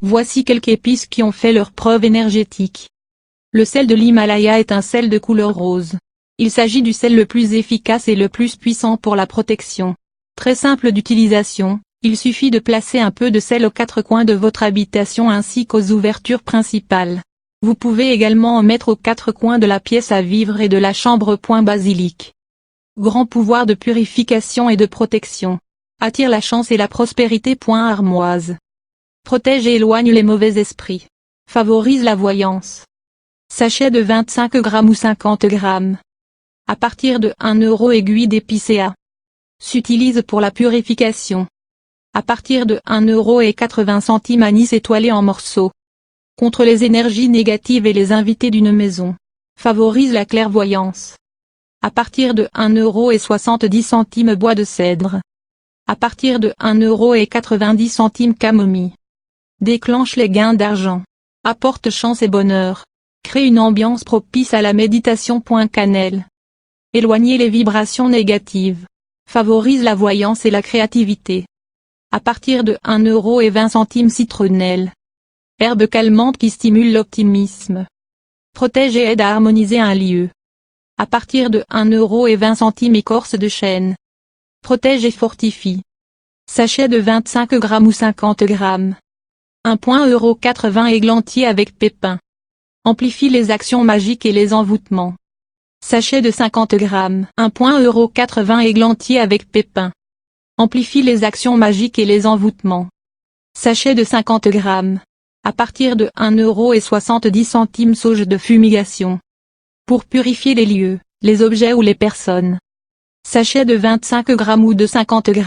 Voici quelques épices qui ont fait leur preuve énergétique. Le sel de l'Himalaya est un sel de couleur rose. Il s'agit du sel le plus efficace et le plus puissant pour la protection. Très simple d'utilisation, il suffit de placer un peu de sel aux quatre coins de votre habitation ainsi qu'aux ouvertures principales. Vous pouvez également en mettre aux quatre coins de la pièce à vivre et de la chambre. Basilic. Grand pouvoir de purification et de protection. Attire la chance et la prospérité. Armoise. Protège et éloigne les mauvais esprits. Favorise la voyance. Sachet de 25 g ou 50 g. À partir de 1 € aiguille d'épicéa. S'utilise pour la purification. À partir de 1,80 € anis étoilé en morceaux. Contre les énergies négatives et les invités d'une maison. Favorise la clairvoyance. À partir de 1,70 € bois de cèdre. À partir de 1,90 € camomille. Déclenche les gains d'argent. Apporte chance et bonheur. Crée une ambiance propice à la méditation. Cannelle. Éloigner les vibrations négatives. Favorise la voyance et la créativité. À partir de 1,20 € citronnelle. Herbe calmante qui stimule l'optimisme. Protège et aide à harmoniser un lieu. À partir de 1,20 € écorce de chêne. Protège et fortifie. Sachet de 25 g ou 50 g. 1,80 € églantier avec pépins. Amplifie les actions magiques et les envoûtements. Sachet de 50 g. 1,80 € églantier avec pépins. Amplifie les actions magiques et les envoûtements. Sachet de 50 g. À partir de 1,70 € sauge de fumigation. Pour purifier les lieux, les objets ou les personnes. Sachet de 25 g ou de 50 g.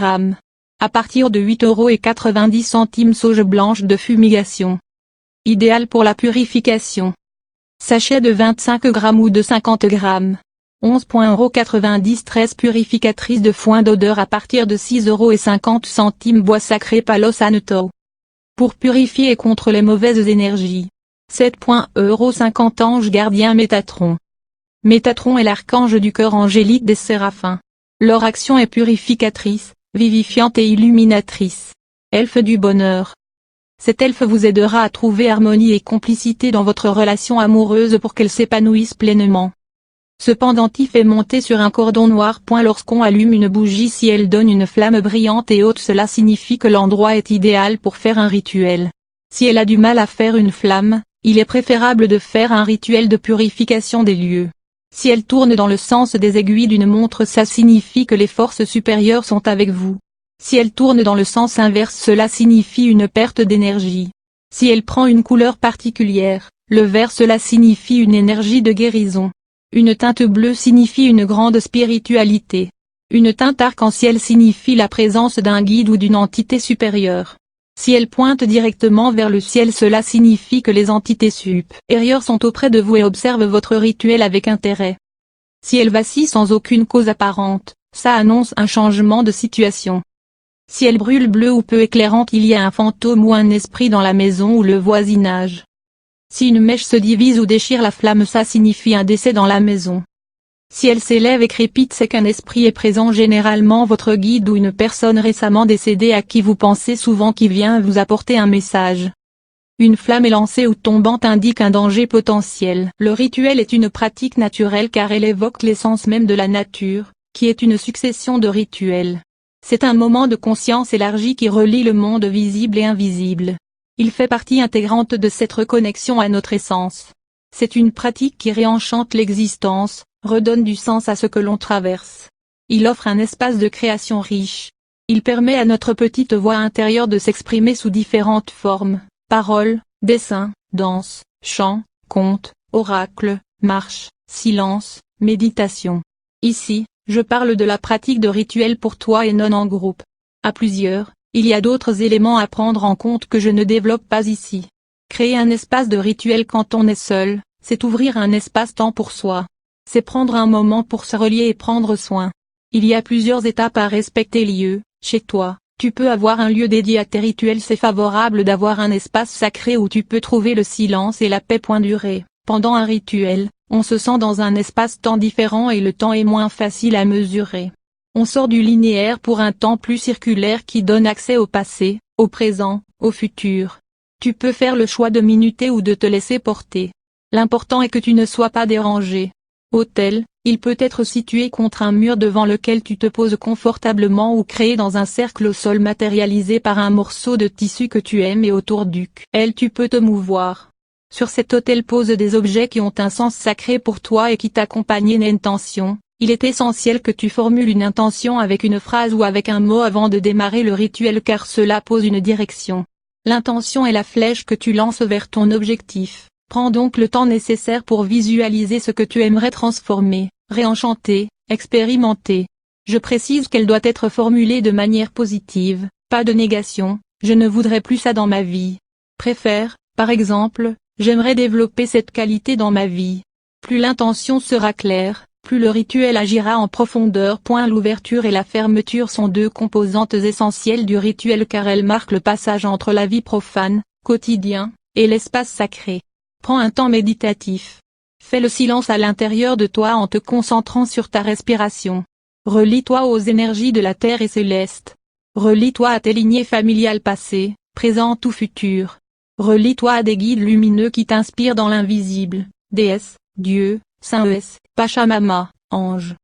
À partir de 8,90 € sauge blanche de fumigation. Idéal pour la purification. Sachet de 25 g ou de 50 g. 11,90 € 13 purificatrice de foin d'odeur à partir de 6,50 € bois sacré Palo Santo. Pour purifier et contre les mauvaises énergies. 7,50 € ange gardien Métatron. Métatron est l'archange du cœur angélique des séraphins. Leur action est purificatrice, vivifiante et illuminatrice. Elfe du bonheur. Cet elfe vous aidera à trouver harmonie et complicité dans votre relation amoureuse pour qu'elle s'épanouisse pleinement. Ce pendentif est monté sur un cordon noir. Lorsqu'on allume une bougie, si elle donne une flamme brillante et haute, cela signifie que l'endroit est idéal pour faire un rituel. Si elle a du mal à faire une flamme, il est préférable de faire un rituel de purification des lieux. Si elle tourne dans le sens des aiguilles d'une montre, ça signifie que les forces supérieures sont avec vous. Si elle tourne dans le sens inverse, cela signifie une perte d'énergie. Si elle prend une couleur particulière, le vert, cela signifie une énergie de guérison. Une teinte bleue signifie une grande spiritualité. Une teinte arc-en-ciel signifie la présence d'un guide ou d'une entité supérieure. Si elle pointe directement vers le ciel, cela signifie que les entités supérieures sont auprès de vous et observent votre rituel avec intérêt. Si elle vacille sans aucune cause apparente, ça annonce un changement de situation. Si elle brûle bleue ou peu éclairante, il y a un fantôme ou un esprit dans la maison ou le voisinage. Si une mèche se divise ou déchire la flamme, ça signifie un décès dans la maison. Si elle s'élève et crépite, c'est qu'un esprit est présent, généralement votre guide ou une personne récemment décédée à qui vous pensez souvent, qui vient vous apporter un message. Une flamme élancée ou tombante indique un danger potentiel. Le rituel est une pratique naturelle car elle évoque l'essence même de la nature, qui est une succession de rituels. C'est un moment de conscience élargie qui relie le monde visible et invisible. Il fait partie intégrante de cette reconnexion à notre essence. C'est une pratique qui réenchante l'existence, redonne du sens à ce que l'on traverse. Il offre un espace de création riche. Il permet à notre petite voix intérieure de s'exprimer sous différentes formes, paroles, dessins, danse, chants, contes, oracles, marches, silence, méditation. Ici, je parle de la pratique de rituels pour toi et non en groupe. À plusieurs, il y a d'autres éléments à prendre en compte que je ne développe pas ici. Créer un espace de rituel quand on est seul, c'est ouvrir un espace-temps pour soi. C'est prendre un moment pour se relier et prendre soin. Il y a plusieurs étapes à respecter. Chez toi, tu peux avoir un lieu dédié à tes rituels. C'est favorable d'avoir un espace sacré où tu peux trouver le silence et la paix. Durée. Pendant un rituel, on se sent dans un espace-temps différent et le temps est moins facile à mesurer. On sort du linéaire pour un temps plus circulaire qui donne accès au passé, au présent, au futur. Tu peux faire le choix de minuter ou de te laisser porter. L'important est que tu ne sois pas dérangé. Autel, il peut être situé contre un mur devant lequel tu te poses confortablement ou créé dans un cercle au sol matérialisé par un morceau de tissu que tu aimes et autour duquel tu peux te mouvoir. Sur cet autel pose des objets qui ont un sens sacré pour toi et qui t'accompagnent une intention. Il est essentiel que tu formules une intention avec une phrase ou avec un mot avant de démarrer le rituel car cela pose une direction. L'intention est la flèche que tu lances vers ton objectif. Prends donc le temps nécessaire pour visualiser ce que tu aimerais transformer, réenchanter, expérimenter. Je précise qu'elle doit être formulée de manière positive, pas de négation, je ne voudrais plus ça dans ma vie. Préfère, par exemple, j'aimerais développer cette qualité dans ma vie. Plus l'intention sera claire, plus le rituel agira en profondeur. L'ouverture et la fermeture sont deux composantes essentielles du rituel car elles marquent le passage entre la vie profane, quotidien, et l'espace sacré. Prends un temps méditatif. Fais le silence à l'intérieur de toi en te concentrant sur ta respiration. Relie-toi aux énergies de la terre et céleste. Relie-toi à tes lignées familiales passées, présentes ou futures. Relie-toi à des guides lumineux qui t'inspirent dans l'invisible, déesse, Dieu, Saint Pachamama, ange.